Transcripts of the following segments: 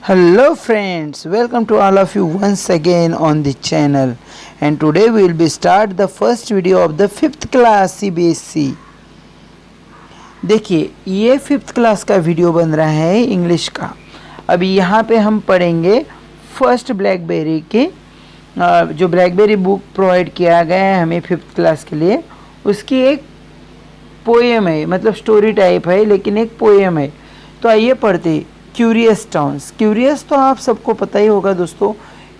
Hello friends, welcome to all of you once again on the channel, and today we will be start the first video of the 5th class CBSE। देखिए ये 5th class का video बन रहा है English का। अभी यहाँ पे हम पढ़ेंगे फर्स्ट ब्लैकबेरी के जो ब्लैकबेरी बुक प्रोवाइड किया गया है हमें 5th क्लास के लिए, उसकी एक पोएम है, मतलब स्टोरी टाइप है लेकिन एक पोएम है। तो आइए पढ़ते। Curious towns. क्यूरियस तो आप सबको पता ही होगा दोस्तों।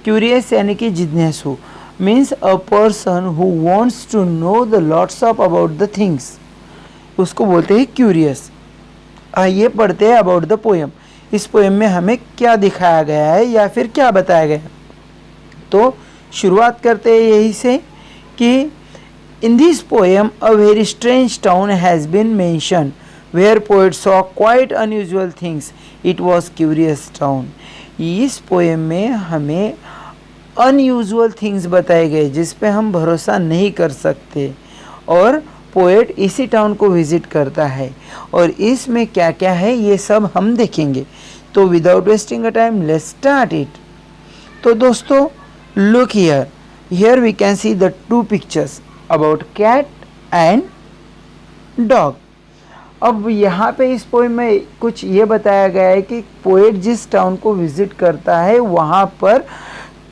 क्यूरियस यानी कि जिज्ञासु, means a person who wants to know the lots of about the things, उसको बोलते हैं क्यूरियस। आइए पढ़ते हैं अबाउट द पोएम। इस पोएम में हमें क्या दिखाया गया है या फिर क्या बताया गया है। तो शुरुआत करते हैं यही से कि in this poem a very strange town has been mention where poet saw quite unusual things. It was curious town. इस पोएम में हमें अनयूजुअल थिंग्स बताए गए जिस पे हम भरोसा नहीं कर सकते, और पोएट इसी टाउन को विजिट करता है और इसमें क्या क्या है ये सब हम देखेंगे। तो without wasting a time let's start it. तो दोस्तों look here we can see the two pictures about cat and dog. अब यहाँ पे इस पोएम में कुछ ये बताया गया है कि पोएट जिस टाउन को विज़िट करता है वहाँ पर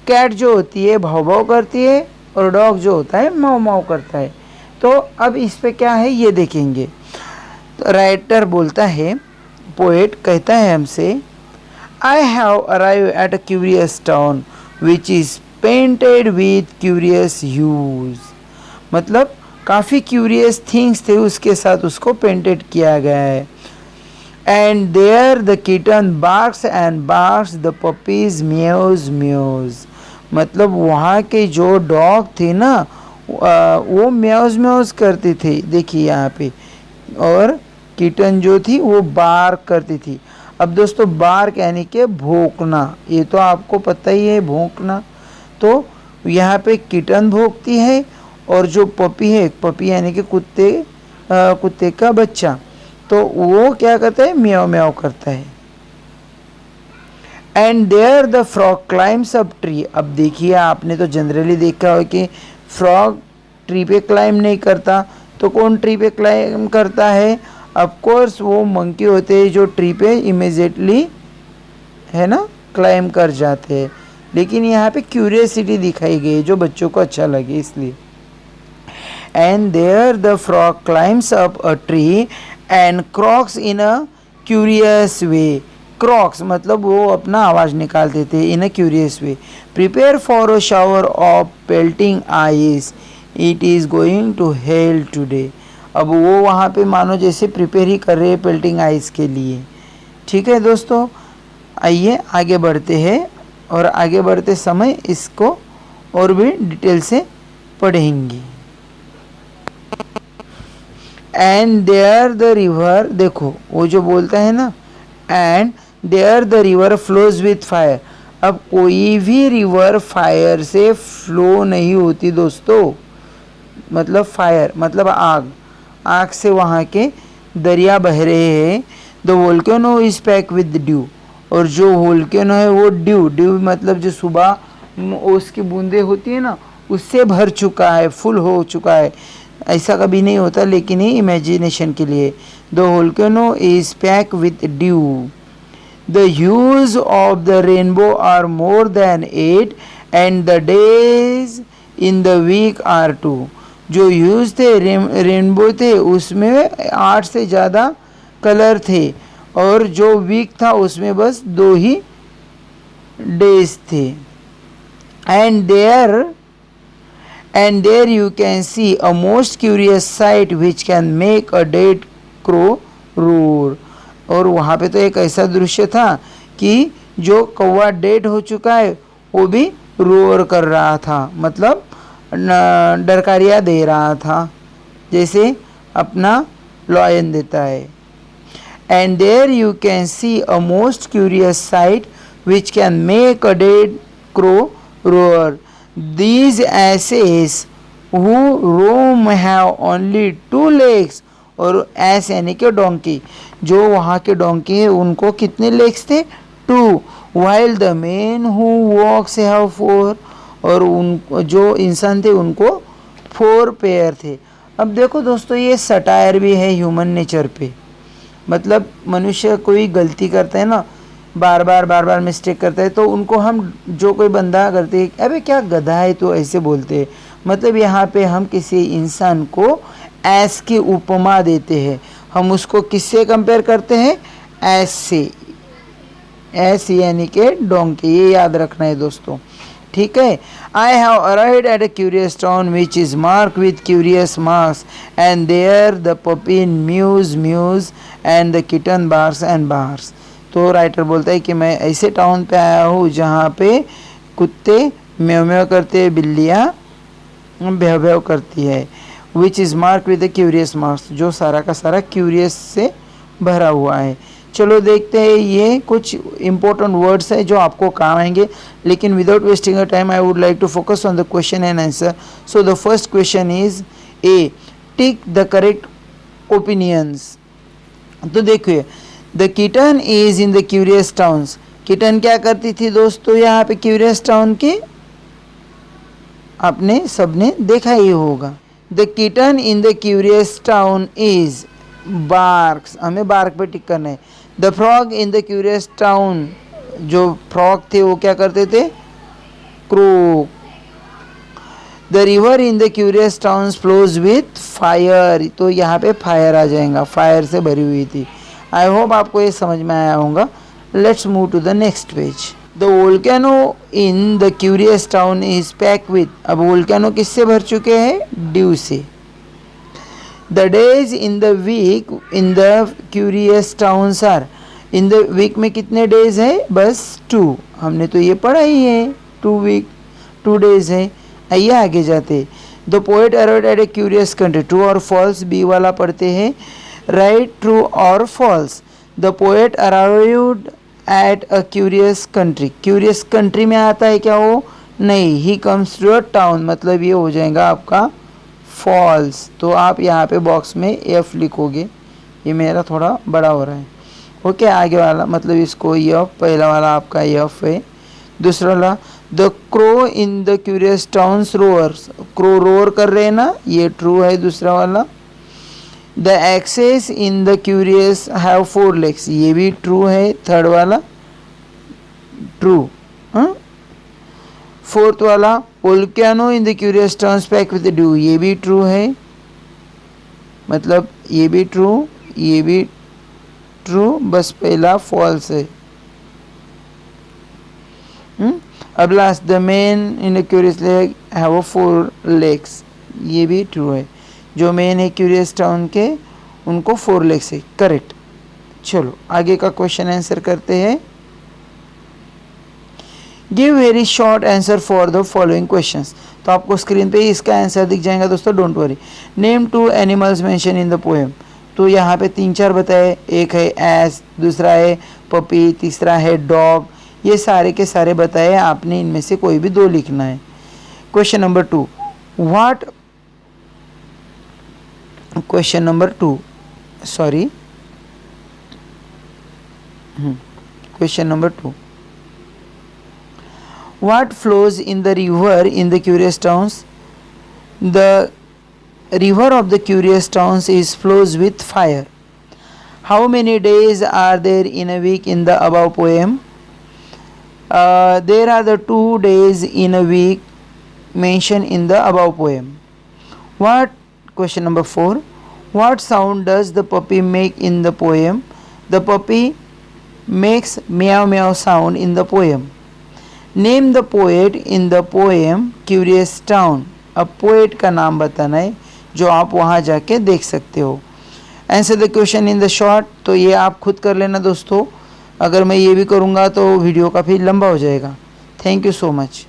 कैट जो होती है भाव भाव करती है और डॉग जो होता है माव माव करता है। तो अब इस पे क्या है ये देखेंगे। तो राइटर बोलता है, पोएट कहता है हमसे, I have arrive at a curious town which is painted with curious huge. मतलब काफ़ी क्यूरियस थिंग्स थे उसके साथ, उसको पेंटेड किया गया है। And there the kitten barks and barks, the puppies mews mews. मतलब वहाँ के जो डॉग थे ना वो म्यूज म्यूज करती थी, देखिए यहाँ पे, और किटन जो थी वो बार्क करती थी। अब दोस्तों बार्क यानी कि भौंकना, ये तो आपको पता ही है भौंकना। तो यहाँ पे किटन भौंकती है और जो पपी है, पपी यानी कि कुत्ते का बच्चा, तो वो क्या करता है म्याओ म्याओ करता है। And there the frog climbs up tree. अब देखिए आपने तो जनरली देखा हो कि फ्रॉग ट्री पे क्लाइम नहीं करता, तो कौन ट्री पे क्लाइम करता है? ऑफ कोर्स वो मंकी होते हैं जो ट्री पे इमीडिएटली है ना क्लाइम कर जाते हैं। लेकिन यहाँ पे क्यूरियसिटी दिखाई गई जो बच्चों को अच्छा लगे इसलिए। And there the frog climbs up a tree and croaks in a curious way. Croaks मतलब वो अपना आवाज़ निकालते थे in a curious way. Prepare for a shower of pelting ice. It is going to hail today. अब वो वहाँ पे मानो जैसे प्रिपेयर ही कर रहे हैं पेल्टिंग आइस के लिए। ठीक है दोस्तों, आइए आगे बढ़ते हैं और आगे बढ़ते समय इसको और भी डिटेल से पढ़ेंगे। एंड देयर द रिवर, देखो वो जो बोलता है ना, and there the river flows with fire. अब कोई भी रिवर फायर से फ्लो नहीं होती दोस्तों। मतलब फायर मतलब आग, आग से वहाँ के दरिया बह रहे हैं। The volcano is pack with due, और जो वोल्केनो है वो ड्यू मतलब जो सुबह ओस की बूंदें होती है ना उससे भर चुका है, फुल हो चुका है। ऐसा कभी नहीं होता लेकिन ये इमेजिनेशन के लिए। The volcano is pack with dew. The hues of the rainbow are more than 8 and the days in the week are 2। जो ह्यूज थे रेनबो थे उसमें 8 से ज़्यादा कलर थे, और जो वीक था उसमें बस 2 ही डेज थे। And there you can see a most curious sight which can make a dead crow roar. और वहाँ पे तो एक ऐसा दृश्य था कि जो कौवा डेड हो चुका है वो भी रोर कर रहा था, मतलब डरकारियाँ दे रहा था जैसे अपना लॉयन देता है। And there you can see a most curious sight which can make a dead crow roar. These asses who roam have only 2 legs. और एस यानी कि डोंकी, जो वहाँ के डोंकी है उनको कितने लेग्स थे? 2 while the men who walks have 4, और उन जो इंसान थे उनको 4 पेयर थे। अब देखो दोस्तों, ये सटायर भी है ह्यूमन नेचर पे। मतलब मनुष्य कोई गलती करता है ना, बार बार मिस्टेक करता है, तो उनको हम जो कोई बंदा करते हैं, अबे क्या गधा है तो ऐसे बोलते हैं। मतलब यहाँ पे हम किसी इंसान को ऐस की उपमा देते हैं। हम उसको किससे कंपेयर करते हैं? ऐस से। ऐस यानी के डोंकी, ये याद रखना है दोस्तों, ठीक है। I have arrived at a curious town which is mark with curious marks and there the puppy mews mews and the kitten bars and bars. तो राइटर बोलता है कि मैं ऐसे टाउन पे आया हूँ जहाँ पे कुत्ते म्याऊ म्याऊ करते हैं, बिल्लियाँ भ्याव भ्याव करती है। विच is mark with the curious marks, जो सारा का सारा क्यूरियस से भरा हुआ है। चलो देखते हैं, ये कुछ इंपॉर्टेंट वर्ड्स है जो आपको काम आएंगे, लेकिन without wasting a time I would like to focus on the question and answer. So the first question is A, tick the correct opinions. तो देखिए, the kitten is in the curious towns. Kitten क्या करती थी दोस्तों यहाँ पे curious town के? आपने सबने देखा ही होगा। The kitten in the curious town is barks, हमें बार्क पे टिक करना है। The frog in the curious town, जो फ्रॉग थे वो क्या करते थे? Crow. The river in the curious town flows with fire, तो यहाँ पे फायर आ जाएगा, फायर से भरी हुई थी। आई होप आपको ये समझ में आया होगा। Let's move to the next page. The volcano in the curious town is pack with, अब वोल्केनो किससे भर चुके हैं? ड्यू से। The days in the week in the curious towns are, in the week में कितने डेज है? बस 2, हमने तो ये पढ़ा ही है, 2 डेज है। आइए आगे जाते। The poet arrived at a curious country, true और फॉल्स, बी वाला पढ़ते हैं, राइट ट्रू और false. The poet arrived at a curious country, curious country में आता है क्या वो? नहीं। He comes to a town, मतलब ये हो जाएगा आपका फॉल्स। तो आप यहाँ पे बॉक्स में एफ लिखोगे, ये मेरा थोड़ा बड़ा हो रहा है। ओके, आगे वाला मतलब इसको एफ, पहला वाला आपका एफ है। दूसरा वाला, the crow in the curious towns roars, crow roar कर रहे हैं ना, ये ट्रू है दूसरा वाला। The axes in the curious have 4 legs, ये भी ट्रू है, थर्ड वाला ट्रू। फोर्थ वाला, volcano in the curious towns pack with dew, ये भी ट्रू है, मतलब ये भी ट्रू, ये भी ट्रू, बस पहला फॉल्स है। अब last, the main in the curious leg have 4 legs, ये भी ट्रू है। जो मेन है क्यूरियस टाउन के, उनको 4 लेग्स है, करेक्ट। चलो आगे का क्वेश्चन आंसर करते हैं। Give very short answer for the following questions. तो आपको स्क्रीन पे इसका आंसर दिख जाएगा दोस्तों, don't worry. Name 2 animals mention in the poem, तो यहाँ पे 3-4 बताए, एक है एस, दूसरा है पपी, तीसरा है डॉग, ये सारे के सारे बताए, आपने इनमें से कोई भी 2 लिखना है। Question number 2, what, question number 2 sorry, question number 2, what flows in the river in the curious towns? The river of the curious towns is flows with fire. How many days are there in a week in the above poem? There are the 2 days in a week mentioned in the above poem. What, question number 4, what sound does the puppy make in the poem? The puppy makes meow meow sound in the poem. Name the poet in the poem curious town, अब poet का नाम बताना है जो आप वहाँ जाके देख सकते हो। Answer the question in the short, तो ये आप खुद कर लेना दोस्तों, अगर मैं ये भी करूँगा तो वीडियो काफ़ी लंबा हो जाएगा। Thank you so much.